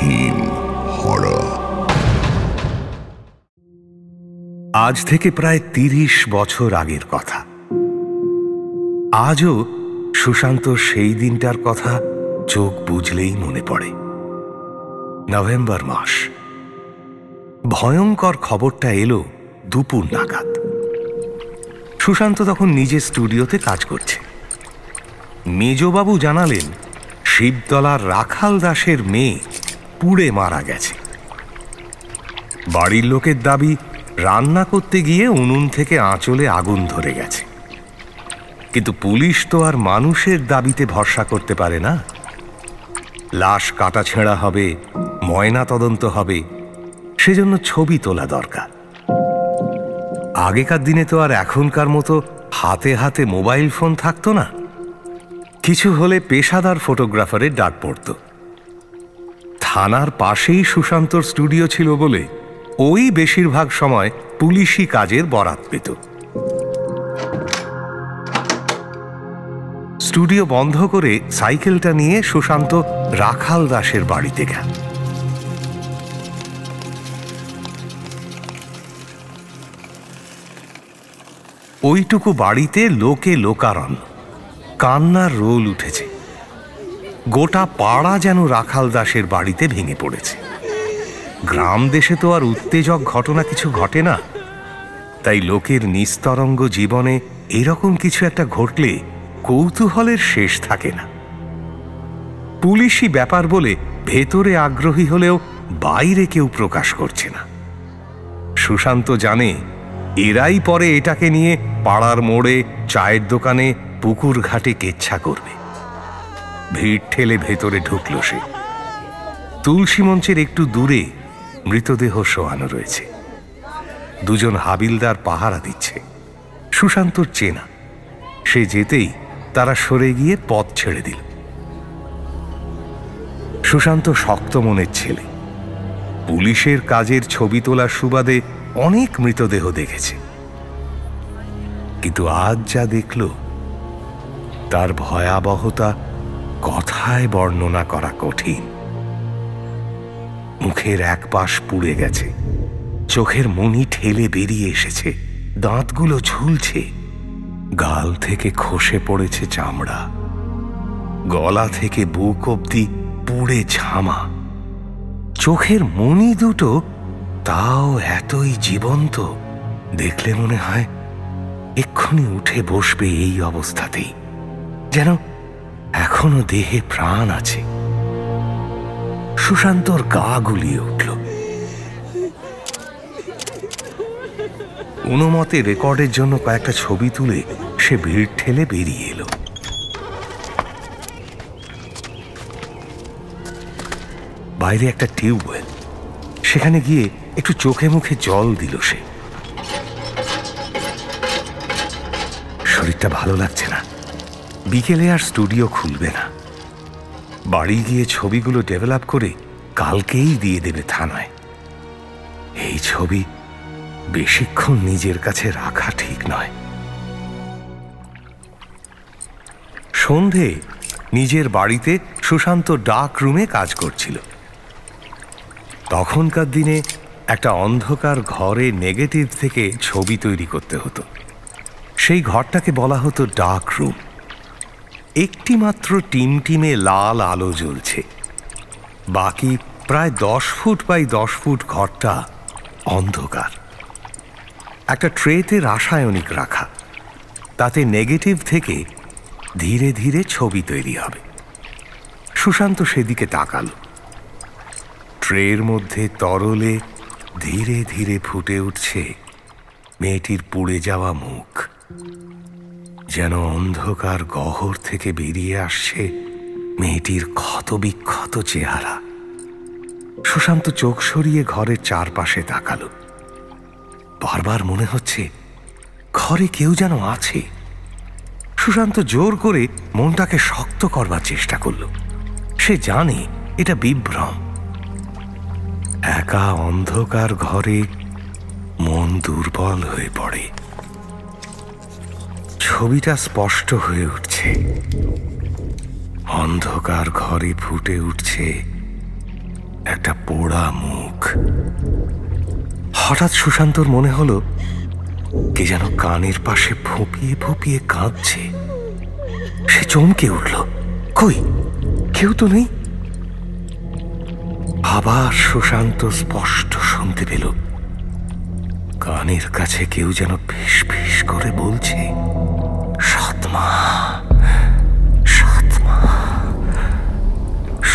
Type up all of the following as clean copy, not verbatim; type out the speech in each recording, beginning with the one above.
Crime horror. আজ থেকে প্রায় ৩০ বছর আগের কথা। আজও সুশান্তর সেই দিনটার কথা চোখ বুঝলেই মনে পড়ে। নভেম্বর মাস। ভয়ঙ্কর খবরটা এলো দুপুর নাগাদ। সুশান্ত তখন নিজের স্টুডিওতে কাজ করছে। মেজবাবু জানালেন শিবতলার রাখাল দাসের মেয়ে পুড়ে মারা গেছে। বাড়ির লোকের দাবি রান্না করতে গিয়ে উনুন থেকে আঁচলে আগুন ধরে গেছে। কিন্তু পুলিশ তো আর মানুষের দাবিতে ভরসা করতে পারে না। লাশ কাটাছেঁড়া হবে, ময়না তদন্ত হবে, সেজন্য ছবি তোলা দরকার। আগেকার দিনে তো আর এখনকার মতো হাতে হাতে মোবাইল ফোন থাকতো না। কিছু হলে পেশাদার ফটোগ্রাফারের ডাক পড়ত। থানার পাশেই সুশান্তর স্টুডিও ছিল বলে ওই বেশিরভাগ সময় পুলিশি কাজের বরাত পেত। স্টুডিও বন্ধ করে সাইকেলটা নিয়ে সুশান্ত রাখাল দাসের বাড়িতে গেল। ওইটুকু বাড়িতে লোকে লোকারণ্য, কান্নার রোল উঠেছে। গোটা পাড়া যেন রাখাল দাসের বাড়িতে ভেঙে পড়েছে। গ্রাম দেশে তো আর উত্তেজক ঘটনা কিছু ঘটে না, তাই লোকের নিস্তরঙ্গ জীবনে এরকম কিছু একটা ঘটলে কৌতূহলের শেষ থাকে না। পুলিশি ব্যাপার বলে ভেতরে আগ্রহী হলেও বাইরে কেউ প্রকাশ করছে না। সুশান্ত জানে এরাই পরে এটাকে নিয়ে পাড়ার মোড়ে, চায়ের দোকানে, পুকুর ঘাটে কেচ্ছা করবে। ভিড় ঠেলে ভেতরে ঢুকল সে। তুলসী মঞ্চের একটু দূরে মৃতদেহ শোয়ানো রয়েছে। দুজন হাবিলদার পাহারা দিচ্ছে। সুশান্তর চেনা। সে যেতেই তারা সরে গিয়ে পথ ছেড়ে দিল। সুশান্ত শক্ত মনের ছেলে। পুলিশের কাজের ছবি তোলার সুবাদে অনেক মৃতদেহ দেখেছে, কিন্তু আজ যা দেখল তার ভয়াবহতা কথায় বর্ণনা করা কঠিন। মুখের এক পাশ পুড়ে গেছে, চোখের মনি ঠেলে বেরিয়ে এসেছে, দাঁতগুলো ঝুলছে, গাল থেকে খসে পড়েছে চামড়া, গলা থেকে বুক অবধি পুড়ে ঝামা। চোখের মনি দুটো তাও এতই জীবন্ত, দেখলে মনে হয় এক্ষুনি উঠে বসবে এই অবস্থাতেই, যেন এখনো দেহে প্রাণ আছে। সুশান্তর গা গুলিয়ে উঠল। কোনোমতে রেকর্ডের জন্য কয়েকটা ছবি তুলে সে ভিড় ঠেলে বেরিয়ে এলো। বাইরে একটা টিউবওয়েল, সেখানে গিয়ে একটু চোখে মুখে জল দিল সে। শরীরটা ভালো লাগছে না। বিকেলে আর স্টুডিও খুলবে না। বাড়ি গিয়ে ছবিগুলো ডেভেলপ করে কালকেই দিয়ে দেবে থানায়। এই ছবি বেশিক্ষণ নিজের কাছে রাখা ঠিক নয়। সন্ধে নিজের বাড়িতে সুশান্ত ডার্ক রুমে কাজ করছিল। তখনকার দিনে একটা অন্ধকার ঘরে নেগেটিভ থেকে ছবি তৈরি করতে হতো। সেই ঘরটাকে বলা হতো ডার্ক রুম। একটি মাত্র টিমটিমে লাল আলো জ্বলছে। বাকি প্রায় 10 ফুট বাই 10 ফুট ঘরটা অন্ধকার। একটা ট্রেতে রাসায়নিক রাখা, তাতে নেগেটিভ থেকে ধীরে ধীরে ছবি তৈরি হবে। সুশান্ত সেদিকে তাকাল। ট্রের মধ্যে তরলে ধীরে ধীরে ফুটে উঠছে মেয়েটির পুড়ে যাওয়া মুখ, যেন অন্ধকার গহ্বর থেকে বেরিয়ে আসছে মেয়েটির ক্ষতবিক্ষত চেহারা। সুশান্ত চোখ সরিয়ে ঘরের চারপাশে তাকালো। বারবার মনে হচ্ছে ঘরে কেউ যেন আছে। সুশান্ত জোর করে মনটাকে শক্ত করবার চেষ্টা করল। সে জানে এটা বিভ্রম। একা অন্ধকার ঘরে মন দুর্বল হয়ে পড়ে। ছবিটা স্পষ্ট হয়ে উঠছে। অন্ধকার ঘরে ফুটে উঠছে একটা পোড়া মুখ। হঠাৎ সুশান্তর মনে হলো কে যেন কানের পাশে ফুঁপিয়ে ফুঁপিয়ে কাঁদছে। সে চমকে উঠল, কই, কেউ তো নেই। আবার সুশান্ত স্পষ্ট শুনতে পেল কানের কাছে কেউ যেন ফিস ফিস করে বলছে, সৎমা, সৎমা,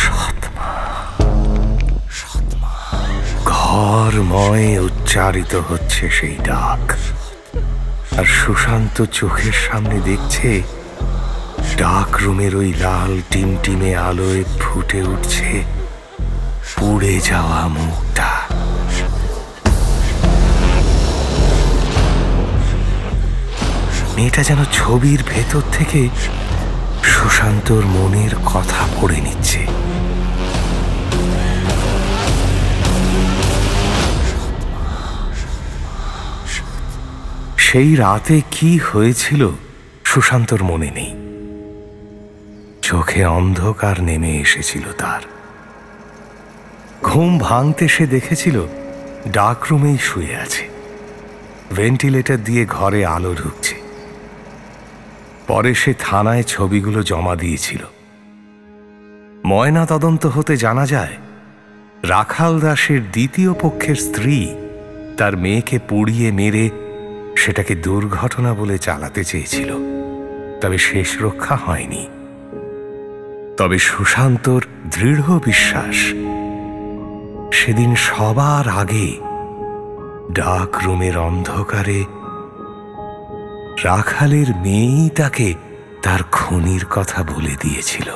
সৎমা, সৎমা। ঘরময় উচ্চারিত হচ্ছে সেই ডাক, আর সুশান্ত চোখের সামনে দেখছে ডাক রুমের ওই লাল টিমটিমে আলোয় ফুটে উঠছে পুড়ে যাওয়া মুখটা। মেয়েটা যেন ছবির ভেতর থেকে সুশান্তর মনের কথা পড়ে নিচ্ছে। সেই রাতে কি হয়েছিল সুশান্তর মনে নেই। চোখে অন্ধকার নেমে এসেছিল তার। ঘুম ভাঙতে সে দেখেছিল ডাকরুমেই শুয়ে আছে, ভেন্টিলেটর দিয়ে ঘরে আলো ঢুকছে। পরে সে থানায় ছবিগুলো জমা দিয়েছিল। ময়না তদন্ত হতে জানা যায় রাখাল দাসের দ্বিতীয় পক্ষের স্ত্রী তার মেয়েকে পুড়িয়ে মেরে সেটাকে দুর্ঘটনা বলে চালাতে চেয়েছিল, তবে শেষ রক্ষা হয়নি। তবে সুশান্তর দৃঢ় বিশ্বাস সেদিন সবার আগে ডাক রুমের অন্ধকারে রাখালের মেয়েই তাকে তার খুনির কথা বলে দিয়েছিল।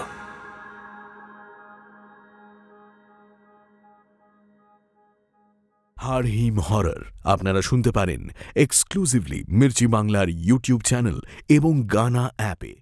হাড়হিম হরর আপনারা শুনতে পারেন এক্সক্লুসিভলি মির্চি বাংলার ইউটিউব চ্যানেল এবং গানা অ্যাপে।